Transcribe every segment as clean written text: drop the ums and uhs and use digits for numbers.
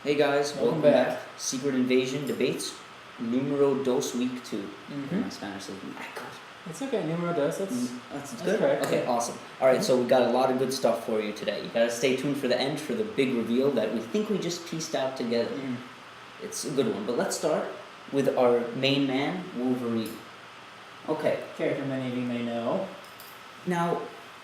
Hey guys, welcome back. Secret Invasion debates, numero dos, week 2. My Spanish is not good. It's okay, numero dos, That's that's good? correct. Okay, awesome. Alright, so we got a lot of good stuff for you today. You gotta stay tuned for the end for the big reveal that we think we just pieced out together. It's a good one, but let's start with our main man, Wolverine. Okay. Character many of you may know. Now,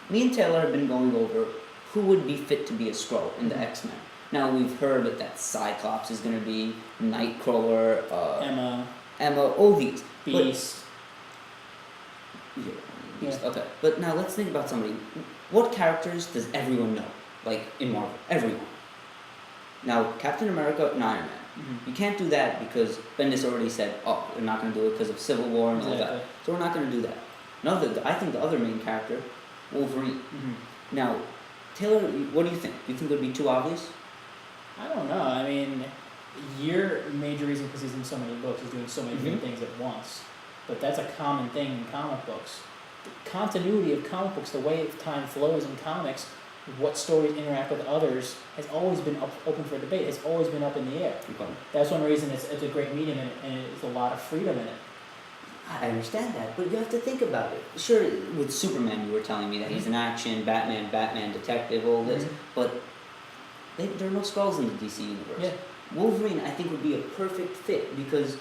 me and Taylor have been going over who would be fit to be a Skrull in the X-Men. Now, we've heard that Cyclops is going to be Nightcrawler, Emma, all these. Beast. Beast. Okay, but now let's think about somebody. What characters does everyone know? Like, in Marvel. Everyone. Now, Captain America and Iron Man. You can't do that because Bendis already said, oh, we're not going to do it because of Civil War and all that. So we're not going to do that. I think the other main character, Wolverine. Now, Taylor, what do you think? Do you think it would be too obvious? I don't know. I mean, your major reason because he's in so many books is doing so many different things at once. But that's a common thing in comic books. The continuity of comic books, the way time flows in comics, what stories interact with others, has always been open for debate. It's always been up in the air. Okay. That's one reason it's a great medium and it's a lot of freedom in it. I understand that, but you have to think about it. Sure, with Superman, you were telling me that he's an action, Batman, detective, all this, but there are no Skrulls in the DC universe. Yeah. Wolverine, I think, would be a perfect fit because,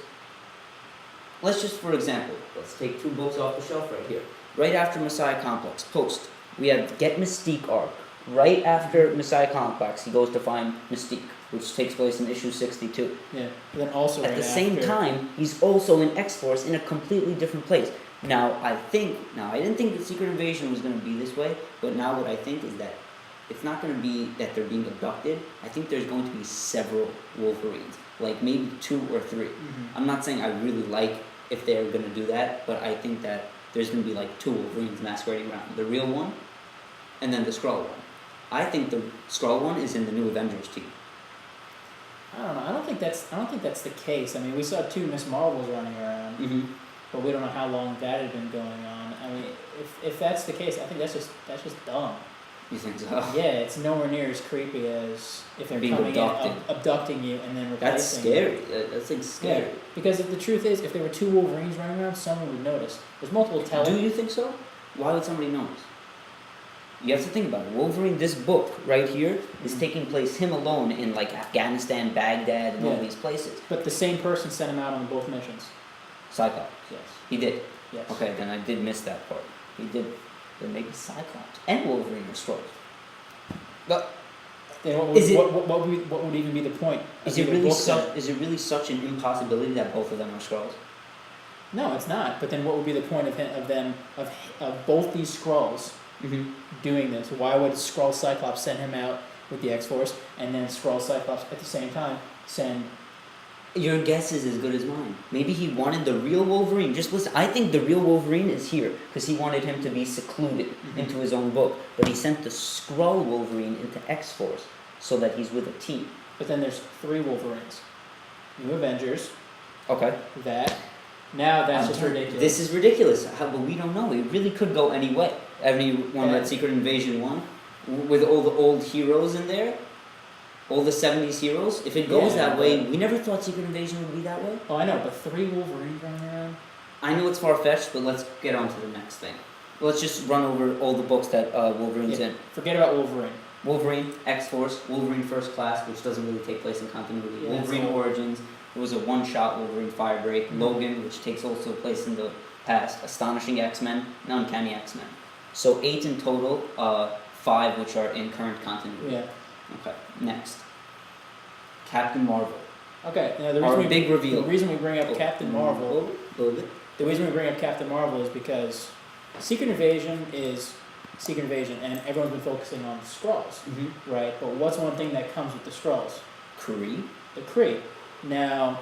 let's just, for example, let's take 2 books off the shelf right here. Right after Messiah Complex, Post, we have Get Mystique arc. Right after Messiah Complex, he goes to find Mystique, which takes place in issue 62. Yeah. But then also at the same time, he's also in X-Force in a completely different place. Now, I didn't think the Secret Invasion was going to be this way, but now what I think is that it's not going to be that they're being abducted. I think there's going to be several Wolverines, like maybe 2 or 3. I'm not saying I really like if they're going to do that, but I think that there's going to be like 2 Wolverines masquerading around. The real one, and then the Skrull one. I think the Skrull one is in the new Avengers team. I don't know. I don't think that's the case. I mean, we saw 2 Miss Marvels running around, but we don't know how long that had been going on. I mean, if that's the case, I think that's just dumb. You think so? Yeah, it's nowhere near as creepy as if they're being coming abducted. Abducting you and then replacing That's scary. you. That's like scary. Yeah, because the truth is, if there were 2 Wolverines running around, someone would notice. There's multiple Do you think so? Why would somebody notice? You have to think about it. Wolverine, this book right here, is taking place him alone in like Afghanistan, Baghdad, and all these places. But the same person sent him out on both missions. Cyclops. Yes. He did. Yes. Okay, then I did miss that part. He did. Then maybe Cyclops and Wolverine are Skrulls. But then what would even be the point? Is it really such an impossibility that both of them are Skrulls? No, it's not. But then what would be the point of both these Skrulls doing this? Why would Skrull Cyclops send him out with the X-Force, and then Skrull Cyclops at the same time send... Your guess is as good as mine. Maybe he wanted the real Wolverine. Just listen, I think the real Wolverine is here because he wanted him to be secluded into his own book. But he sent the Skrull Wolverine into X-Force so that he's with a team. But then there's 3 Wolverines. New Avengers. Okay. That's just ridiculous. This is ridiculous, but we don't know. It really could go any way. Everyone read Secret Invasion 1 with all the old heroes in there. All the 70s heroes. If it goes that way, we never thought Secret Invasion would be that way. Oh, I know, but 3 Wolverines running around? I know it's far-fetched, but let's get on to the next thing. Let's just run over all the books that Wolverine's in. Forget about Wolverine. Wolverine, X-Force, Wolverine First Class, which doesn't really take place in continuity. Yeah, Wolverine Origins, it was a one-shot Wolverine Firebreak. Logan, which takes also place in the past. Astonishing X-Men, and Uncanny X-Men. So 8 in total, 5 which are in current continuity. Yeah. Okay, next. Captain Marvel. Okay, now big reveal. The reason we bring up Captain Marvel... The reason we bring up Captain Marvel is because Secret Invasion is Secret Invasion, and everyone's been focusing on the Skrulls, right? But what's one thing that comes with the Skrulls? Kree? The Kree. Now,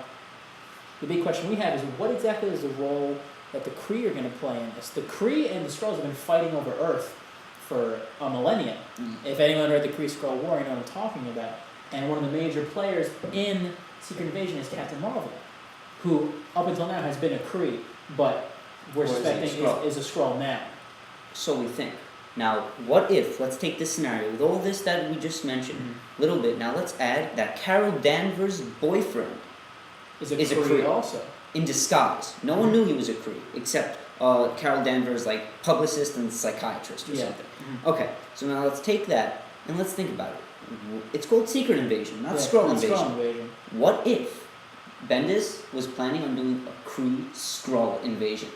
the big question we have is what exactly is the role that the Kree are going to play in this? The Kree and the Skrulls have been fighting over Earth for a millennium. If anyone read the Kree-Skrull War, you know what I'm talking about. And one of the major players in Secret Invasion is Captain Marvel, who up until now has been a Kree, but we're suspecting is a Skrull now. So we think. Now, what if, let's take this scenario, with all this that we just mentioned, little bit, now let's add that Carol Danvers' boyfriend Is a is a Kree Kree. also. in disguise. No one knew he was a Kree, except Carol Danvers, like, publicist and psychiatrist or something. Okay, so now let's take that, and let's think about it. It's called Secret Invasion, not Skrull Invasion. What if Bendis was planning on doing a Kree Skrull invasion?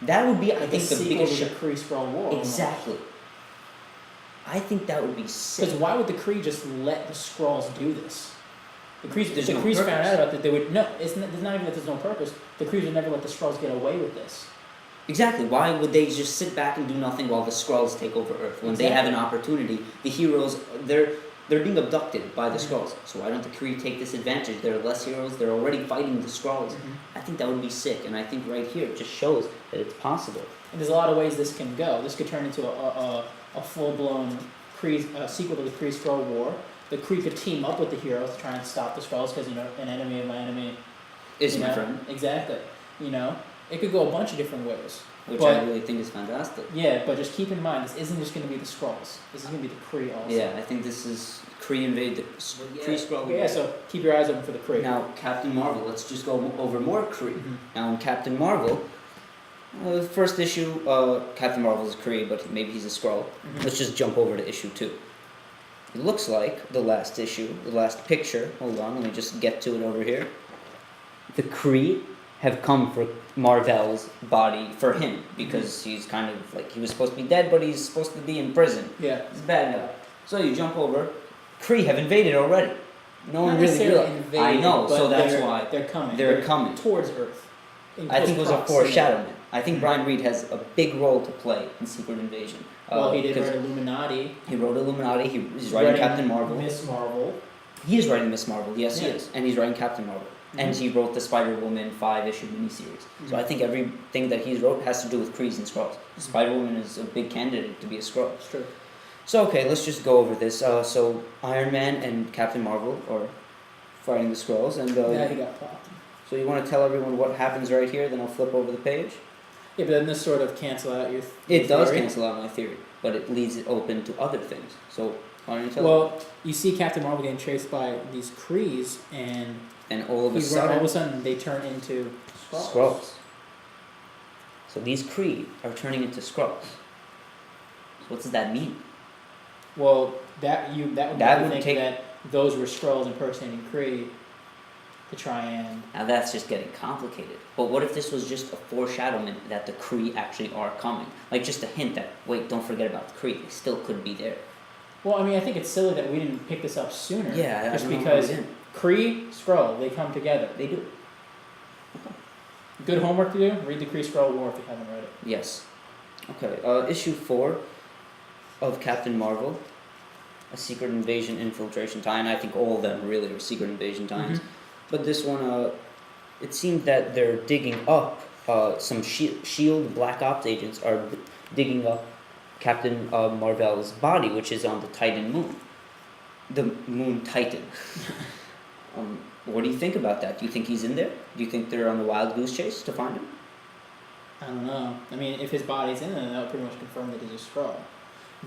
That would be, I think, the biggest the Kree Skrull War. Exactly. I think that would be sick. Because why would the Kree just let the Skrulls do this? The Krees, There's the no Krees purpose. found out about that. They would no. It's not even that there's no purpose. The Krees would never let the Skrulls get away with this. Exactly. Why would they just sit back and do nothing while the Skrulls take over Earth when they have an opportunity? The heroes, they're being abducted by the Skrulls. So why don't the Kree take this advantage? They're less heroes. They're already fighting the Skrulls. I think that would be sick, and I think right here it just shows that it's possible. And there's a lot of ways this can go. This could turn into a full-blown sequel to the Kree Skrull War. The Kree could team up with the heroes to try and stop the Skrulls because, an enemy of my enemy Is my friend. Exactly. It could go a bunch of different ways. Which I really think is fantastic. Yeah, but just keep in mind, this isn't just going to be the Skrulls. This is going to be the Kree also. Yeah, I think this is Kree Invade, Kree Skrull. Yeah, so keep your eyes open for the Kree. Now, Captain Marvel, let's just go over more Kree. Now, in Captain Marvel, first issue, Captain Marvel is Kree, but maybe he's a Skrull. Let's just jump over to issue 2. It looks like the last issue, the last picture, hold on, let me just get to it over here. The Kree have come for Marvel's body for him, because he's kind of like, he was supposed to be dead, but he's supposed to be in prison. Yeah. He's a bad guy. So you jump over, Kree have invaded already. No one really realized. I know, so that's why. They're coming. They're coming. Towards Earth. I think it was a foreshadowment. I think Brian Reed has a big role to play in Secret Invasion. Well, he did write Illuminati. He wrote Illuminati, he's writing Captain Marvel. Miss Marvel. He is writing Miss Marvel, yes he is. And he's writing Captain Marvel. And he wrote the Spider-Woman 5-issue miniseries. So I think everything that he's wrote has to do with Krees and Skrulls. Spider-Woman is a big candidate to be a Skrull. It's true. So okay, let's just go over this. So Iron Man and Captain Marvel are fighting the Skrulls, and Yeah, he got popped. so you want to tell everyone what happens right here? Then I'll flip over the page. Yeah, but doesn't this sort of cancel out your It does theory? cancel out my theory, but it leaves it open to other things. So why don't you tell? Well, you see Captain Marvel getting chased by these Krees, and all of a sudden they turn into Skrulls. So these Kree are turning into Skrulls. So what does that mean? Well, that would think take that those were Skrulls impersonating Kree to try and. Now that's just getting complicated. But what if this was just a foreshadowment that the Kree actually are coming? Like just a hint that, wait, don't forget about the Kree. They still could be there. Well, I mean, I think it's silly that we didn't pick this up sooner. Yeah, just I don't know because why we didn't. Kree, Skrull, they come together. They do. Good homework to do. Read the Kree Skrull War if you haven't read it. Yes. Okay, issue 4 of Captain Marvel, a Secret Invasion infiltration tie, and I think all of them really are Secret Invasion ties. But this one, it seems that they're digging up, some SHIELD Black Ops agents are digging up Captain Marvel's body, which is on the Titan moon. The moon Titan. What do you think about that? Do you think he's in there? Do you think they're on the wild goose chase to find him? I don't know. I mean, if his body's in there, that would pretty much confirm that he's a Skrull.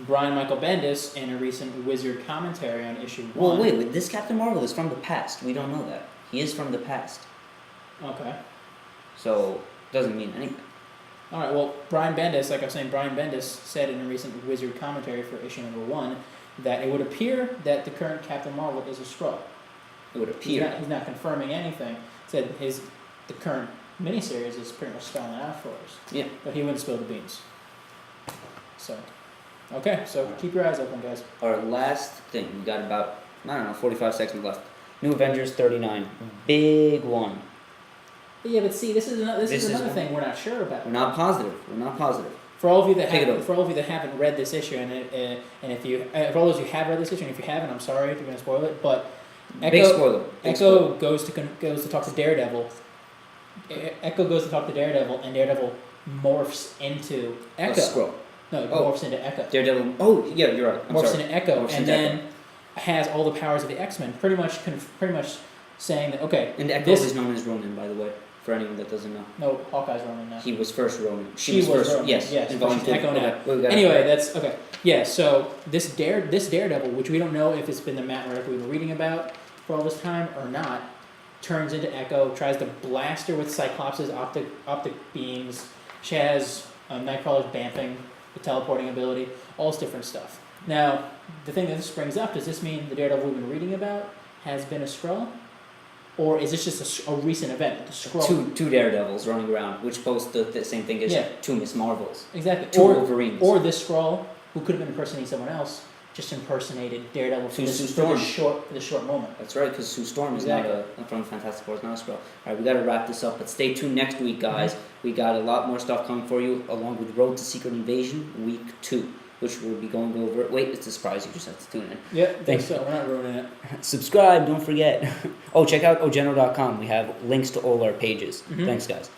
Brian Michael Bendis, in a recent Wizard commentary on issue 1. Well, wait, this Captain Marvel is from the past. We don't know that. He is from the past. Okay. So, doesn't mean anything. Alright, well, Brian Bendis, like I was saying, Brian Bendis said in a recent Wizard commentary for issue number 1 that it would appear that the current Captain Marvel is a Skrull. It would appear. He's not confirming anything. Said the current miniseries is pretty much spelling it out for us. Yeah. But he wouldn't spill the beans. So, okay, so keep your eyes open, guys. Our last thing, we got about, 45 seconds left. New Avengers 39. Big one. But yeah, but see, this is another thing we're not sure about. We're not positive. For all of you that haven't read this issue, and for all those who have read this issue, and if you haven't, I'm sorry if you're going to spoil it, but Big spoiler. Echo goes to talk to Daredevil. Echo goes to talk to Daredevil, and Daredevil morphs into Echo. A Skrull. No, it morphs into Echo. Daredevil. Oh, yeah, you're right. Morphs into Echo, Morphs and into then has all the powers of the X-Men. Pretty much saying that okay. And Echo is known as Ronan, by the way. For anyone that doesn't know. No, Hawkeye's Ronin now. He was first Ronin. She was first. Ronin, Yes. yes, in but Volume she's 2. Echo now. Okay, we got Anyway, it. that's okay. Yeah, so this Daredevil, which we don't know if it's been the Matt Murdock we've been reading about for all this time or not, turns into Echo, tries to blast her with Cyclops' optic beams. She has Nightcrawler's Bamping, the teleporting ability, all this different stuff. Now, the thing that this brings up, does this mean the Daredevil we've been reading about has been a Skrull? Or is this just a recent event? The Skrull. Two Daredevils running around, which post the same thing as two Miss Marvels. Exactly. Two Wolverines. Or this Skrull, who could have been impersonating someone else, just impersonated Daredevil for the short moment. That's right, because Sue Storm is not from Fantastic Four, is not a Skrull. Alright, we gotta wrap this up, but stay tuned next week, guys. Mm-hmm. We got a lot more stuff coming for you, along with Road to Secret Invasion, Week 2. Which we'll be going over. Wait, it's a surprise. You just have to tune in. Yeah, thanks. So we're not ruining it. Subscribe. Don't forget. Oh, check out ogenoDOTcom. We have links to all our pages. Mm-hmm. Thanks, guys.